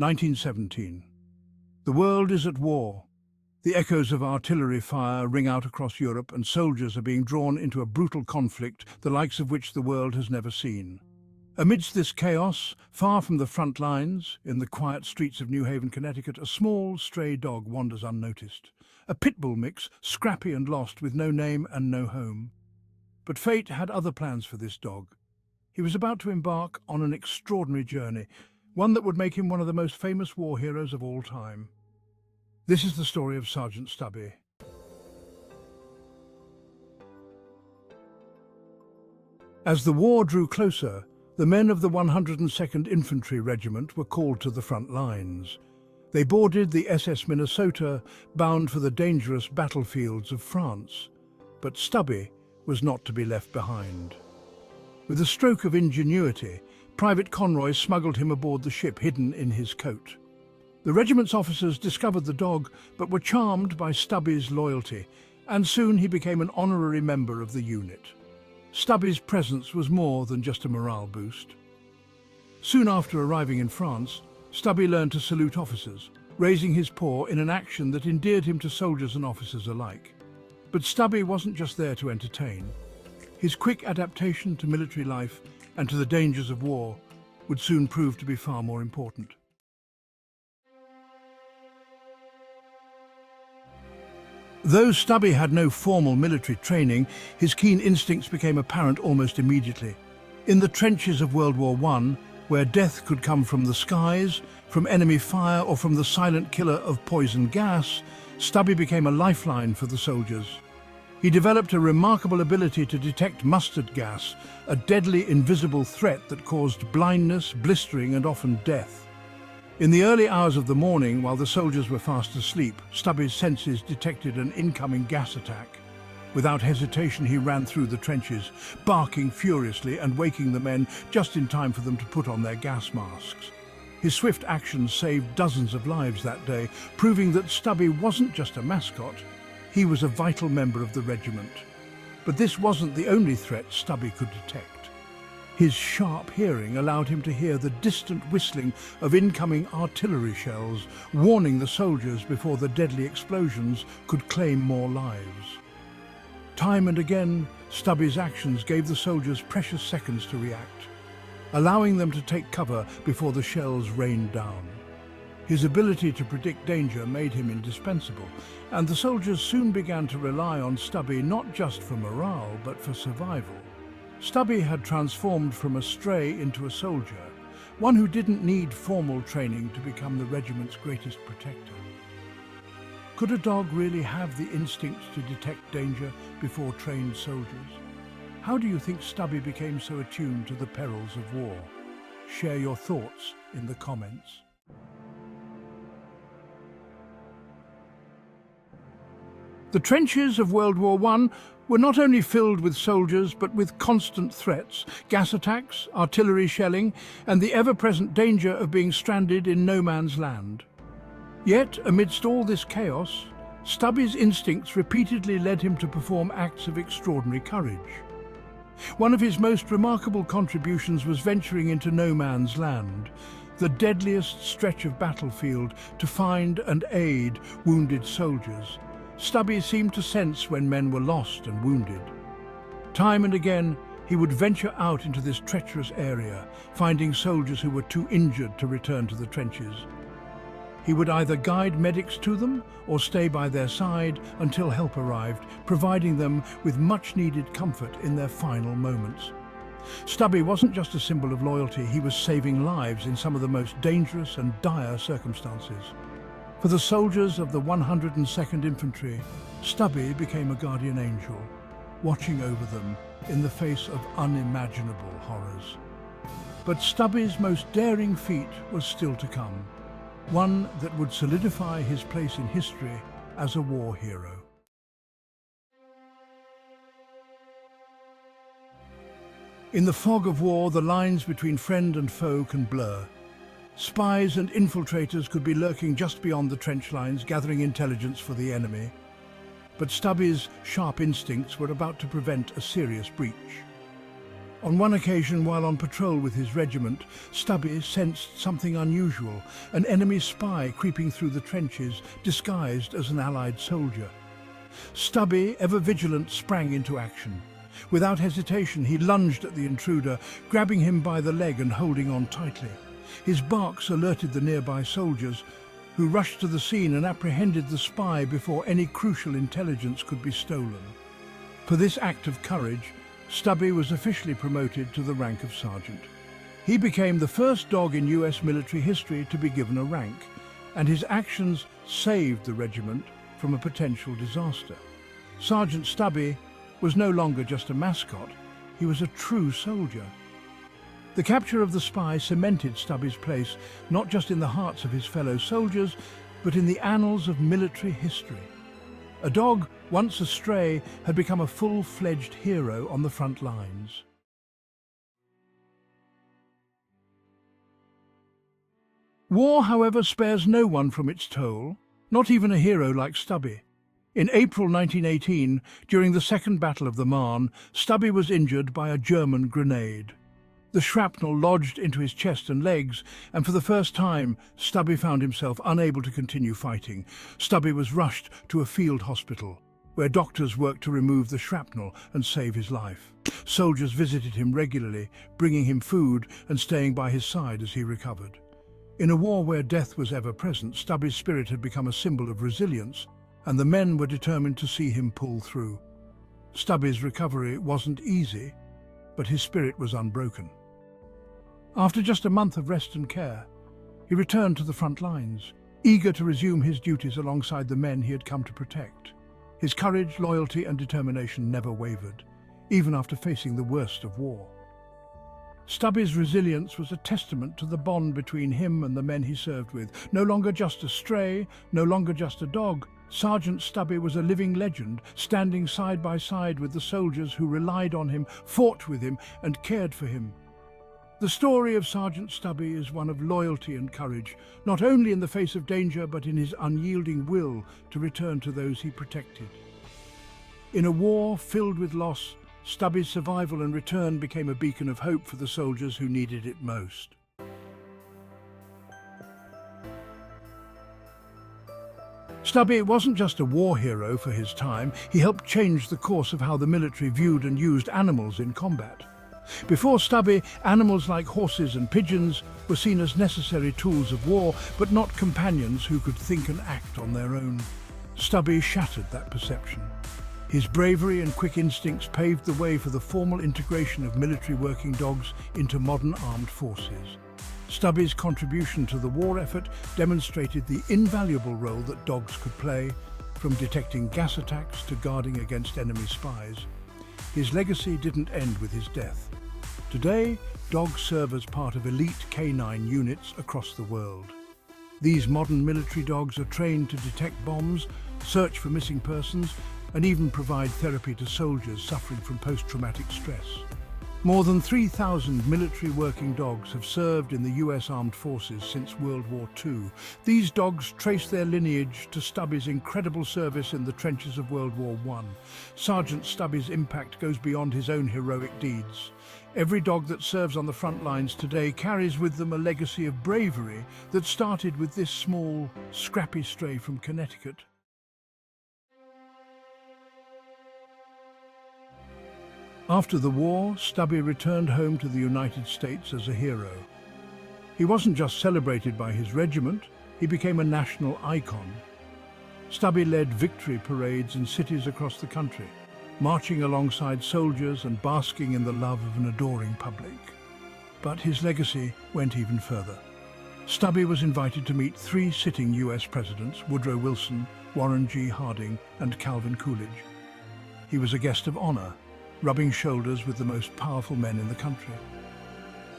1917. The world is at war. The echoes of artillery fire ring out across Europe, and soldiers are being drawn into a brutal conflict, the likes of which the world has never seen. Amidst this chaos, far from the front lines, in the quiet streets of New Haven, Connecticut, a small, stray dog wanders unnoticed. A pit bull mix, scrappy and lost, with no name and no home. But fate had other plans for this dog. He was about to embark on an extraordinary journey, one that would make him one of the most famous war heroes of all time. This is the story of Sergeant Stubby. As the war drew closer, the men of the 102nd Infantry Regiment were called to the front lines. They boarded the SS Minnesota, bound for the dangerous battlefields of France. But Stubby was not to be left behind. With a stroke of ingenuity, Private Conroy smuggled him aboard the ship, hidden in his coat. The regiment's officers discovered the dog, but were charmed by Stubby's loyalty, and soon he became an honorary member of the unit. Stubby's presence was more than just a morale boost. Soon after arriving in France, Stubby learned to salute officers, raising his paw in an action that endeared him to soldiers and officers alike. But Stubby wasn't just there to entertain. His quick adaptation to military life and to the dangers of war would soon prove to be far more important. Though Stubby had no formal military training, his keen instincts became apparent almost immediately. In the trenches of World War I, where death could come from the skies, from enemy fire, or from the silent killer of poison gas, Stubby became a lifeline for the soldiers. He developed a remarkable ability to detect mustard gas, a deadly invisible threat that caused blindness, blistering, and often death. In the early hours of the morning, while the soldiers were fast asleep, Stubby's senses detected an incoming gas attack. Without hesitation, he ran through the trenches, barking furiously and waking the men just in time for them to put on their gas masks. His swift actions saved dozens of lives that day, proving that Stubby wasn't just a mascot. He was a vital member of the regiment. But this wasn't the only threat Stubby could detect. His sharp hearing allowed him to hear the distant whistling of incoming artillery shells, warning the soldiers before the deadly explosions could claim more lives. Time and again, Stubby's actions gave the soldiers precious seconds to react, allowing them to take cover before the shells rained down. His ability to predict danger made him indispensable, and the soldiers soon began to rely on Stubby not just for morale, but for survival. Stubby had transformed from a stray into a soldier, one who didn't need formal training to become the regiment's greatest protector. Could a dog really have the instincts to detect danger before trained soldiers? How do you think Stubby became so attuned to the perils of war? Share your thoughts in the comments. The trenches of World War I were not only filled with soldiers, but with constant threats, gas attacks, artillery shelling, and the ever-present danger of being stranded in no man's land. Yet, amidst all this chaos, Stubby's instincts repeatedly led him to perform acts of extraordinary courage. One of his most remarkable contributions was venturing into no man's land, the deadliest stretch of battlefield, to find and aid wounded soldiers. Stubby seemed to sense when men were lost and wounded. Time and again, he would venture out into this treacherous area, finding soldiers who were too injured to return to the trenches. He would either guide medics to them or stay by their side until help arrived, providing them with much-needed comfort in their final moments. Stubby wasn't just a symbol of loyalty, he was saving lives in some of the most dangerous and dire circumstances. For the soldiers of the 102nd Infantry, Stubby became a guardian angel, watching over them in the face of unimaginable horrors. But Stubby's most daring feat was still to come, one that would solidify his place in history as a war hero. In the fog of war, the lines between friend and foe can blur. Spies and infiltrators could be lurking just beyond the trench lines, gathering intelligence for the enemy. But Stubby's sharp instincts were about to prevent a serious breach. On one occasion, while on patrol with his regiment, Stubby sensed something unusual, an enemy spy creeping through the trenches, disguised as an Allied soldier. Stubby, ever vigilant, sprang into action. Without hesitation, he lunged at the intruder, grabbing him by the leg and holding on tightly. His barks alerted the nearby soldiers, who rushed to the scene and apprehended the spy before any crucial intelligence could be stolen. For this act of courage, Stubby was officially promoted to the rank of sergeant. He became the first dog in US military history to be given a rank, and his actions saved the regiment from a potential disaster. Sergeant Stubby was no longer just a mascot, he was a true soldier. The capture of the spy cemented Stubby's place not just in the hearts of his fellow soldiers, but in the annals of military history. A dog, once a stray, had become a full-fledged hero on the front lines. War, however, spares no one from its toll, not even a hero like Stubby. In April 1918, during the Second Battle of the Marne, Stubby was injured by a German grenade. The shrapnel lodged into his chest and legs, and for the first time, Stubby found himself unable to continue fighting. Stubby was rushed to a field hospital, where doctors worked to remove the shrapnel and save his life. Soldiers visited him regularly, bringing him food and staying by his side as he recovered. In a war where death was ever present, Stubby's spirit had become a symbol of resilience, and the men were determined to see him pull through. Stubby's recovery wasn't easy, but his spirit was unbroken. After just a month of rest and care, he returned to the front lines, eager to resume his duties alongside the men he had come to protect. His courage, loyalty and determination never wavered, even after facing the worst of war. Stubby's resilience was a testament to the bond between him and the men he served with. No longer just a stray, no longer just a dog, Sergeant Stubby was a living legend, standing side by side with the soldiers who relied on him, fought with him and cared for him. The story of Sergeant Stubby is one of loyalty and courage, not only in the face of danger but in his unyielding will to return to those he protected. In a war filled with loss, Stubby's survival and return became a beacon of hope for the soldiers who needed it most. Stubby wasn't just a war hero for his time, he helped change the course of how the military viewed and used animals in combat. Before Stubby, animals like horses and pigeons were seen as necessary tools of war, but not companions who could think and act on their own. Stubby shattered that perception. His bravery and quick instincts paved the way for the formal integration of military working dogs into modern armed forces. Stubby's contribution to the war effort demonstrated the invaluable role that dogs could play, from detecting gas attacks to guarding against enemy spies. His legacy didn't end with his death. Today, dogs serve as part of elite canine units across the world. These modern military dogs are trained to detect bombs, search for missing persons, and even provide therapy to soldiers suffering from post-traumatic stress. More than 3,000 military working dogs have served in the US Armed Forces since World War II. These dogs trace their lineage to Stubby's incredible service in the trenches of World War I. Sergeant Stubby's impact goes beyond his own heroic deeds. Every dog that serves on the front lines today carries with them a legacy of bravery that started with this small, scrappy stray from Connecticut. After the war, Stubby returned home to the United States as a hero. He wasn't just celebrated by his regiment, he became a national icon. Stubby led victory parades in cities across the country, marching alongside soldiers and basking in the love of an adoring public. But his legacy went even further. Stubby was invited to meet 3 sitting US presidents, Woodrow Wilson, Warren G. Harding, and Calvin Coolidge. He was a guest of honor, rubbing shoulders with the most powerful men in the country.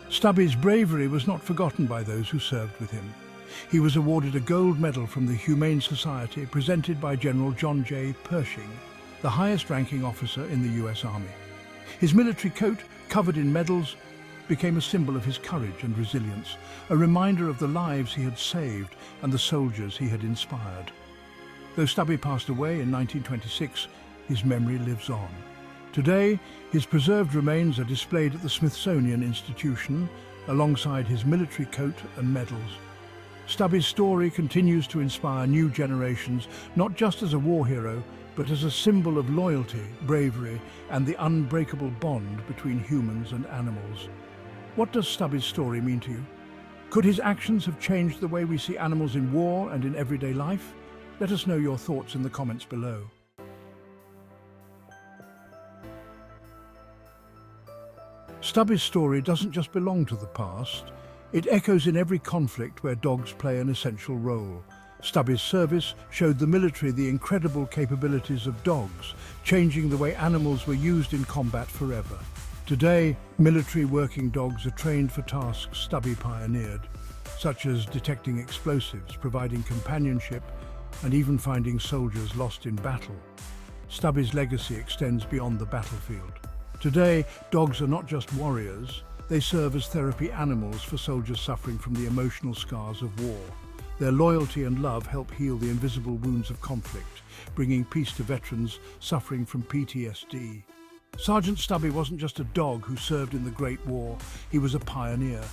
Stubby's bravery was not forgotten by those who served with him. He was awarded a gold medal from the Humane Society presented by General John J. Pershing, the highest-ranking officer in the US Army. His military coat, covered in medals, became a symbol of his courage and resilience, a reminder of the lives he had saved and the soldiers he had inspired. Though Stubby passed away in 1926, his memory lives on. Today, his preserved remains are displayed at the Smithsonian Institution, alongside his military coat and medals. Stubby's story continues to inspire new generations, not just as a war hero, but as a symbol of loyalty, bravery, and the unbreakable bond between humans and animals. What does Stubby's story mean to you? Could his actions have changed the way we see animals in war and in everyday life? Let us know your thoughts in the comments below. Stubby's story doesn't just belong to the past. It echoes in every conflict where dogs play an essential role. Stubby's service showed the military the incredible capabilities of dogs, changing the way animals were used in combat forever. Today, military working dogs are trained for tasks Stubby pioneered, such as detecting explosives, providing companionship, and even finding soldiers lost in battle. Stubby's legacy extends beyond the battlefield. Today, dogs are not just warriors, they serve as therapy animals for soldiers suffering from the emotional scars of war. Their loyalty and love help heal the invisible wounds of conflict, bringing peace to veterans suffering from PTSD. Sergeant Stubby wasn't just a dog who served in the Great War, he was a pioneer.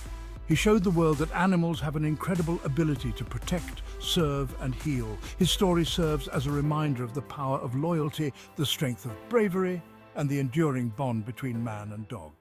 He showed the world that animals have an incredible ability to protect, serve, and heal. His story serves as a reminder of the power of loyalty, the strength of bravery, and the enduring bond between man and dog.